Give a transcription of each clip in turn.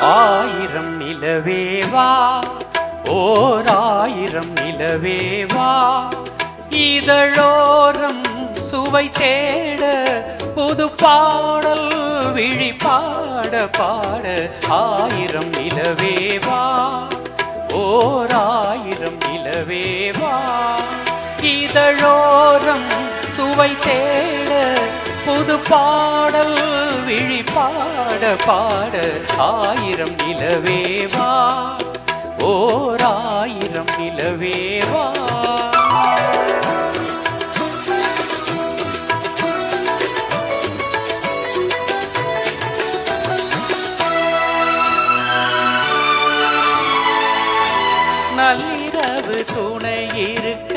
ஆயிரம் நிலவேவா ஓர் ஆயிரம் நிலவேவா இதழோரம் சுவை தேட புது பாடல் விழி பாட பாட ஆயிரம் நிலவேவா ஓர் ஆயிரம் நிலவேவா இதழோரம் சுவை தேட புது பாடல் விழி பாட பாட ஆயிரம் நிலவேவா ஓர் ஆயிரம் நிலவேவா நள்ளிரவு துணை இருக்க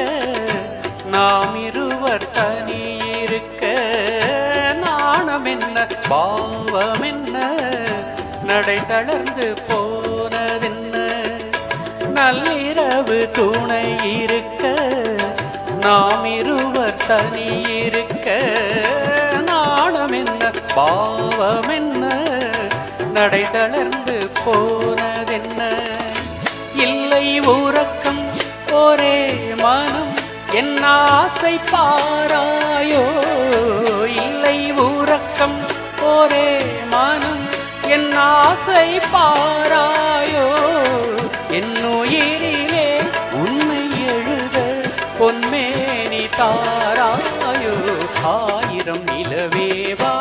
நாம் இருவர் தனி இருக்க நாணம் என்ன பாவம் என்ன நடை தளர்ந்து போனதென்ன நள்ளிரவு துணை இருக்க நாம் இருவர் தனி இருக்க நாணம் என்ன பாவம் என்ன நடை தளர்ந்து போனதென்ன இல்லை உறக்கம் ஒரே மனம் என் ஆசை பாராயோ இல்லை உறக்கம் ஒரே மனம் என் ஆசை பாராயோ என் உயிரிலே உன்னை எழுத பொன்மேனி தாராயோ ஆயிரம் நிலவேவா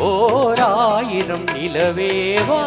ஓர் ஆயிரம் நிலவேவா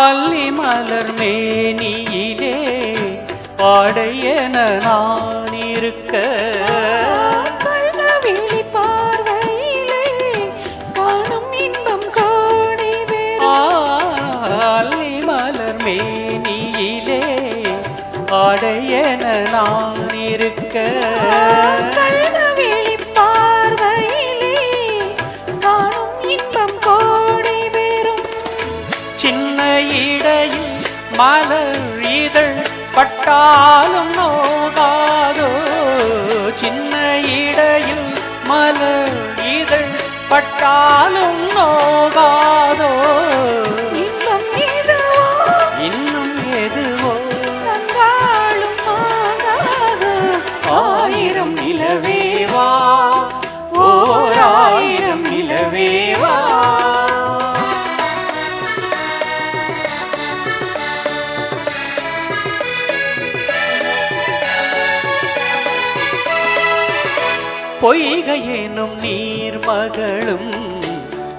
அல்லி மலர் மேனியிலே ஆடையென நான் இருக்க கள்ளவிழி பார்வையிலே காணும் இன்பம் கோடி அல்லி மலர் மேனியிலே ஆடையென நான் இருக்க கள்ளவிழி பார்வையிலே காணும் இன்பம் கோடி பெறும் சின்ன இடையில் மலர் இதழ் பட்டாலும் நோகாதோ சின்ன இடையில் மலர் இதழ் பட்டாலும் நோகாதோ இன்பம் எதுவோ இன்னும் எதுவோ தந்தாளும் ஆகாது ஆயிரம் நிலவேவா ஓர் ஆயிரம் நிலவேவா பொய்கை எனும் நீர் மகளும்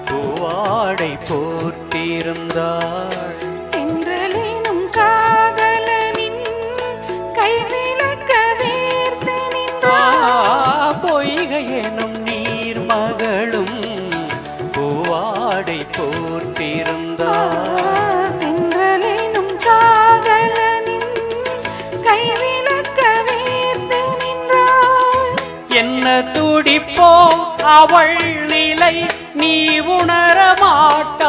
பூவாடை போர்த்திருந்தாள் தென்றலினும் காதலனின் கைவிளக்க வேர்த்து நின்றாள் பொய்கை எனும் நீர் மகளும் பூவாடை போர்த்திருந்தாள் தென்றலினும் காதலனின் கைவிளக்க வேர்த்து நின்றாள் துடிப்போம் அவள் நிலை நீ உணர மாட்டாய்.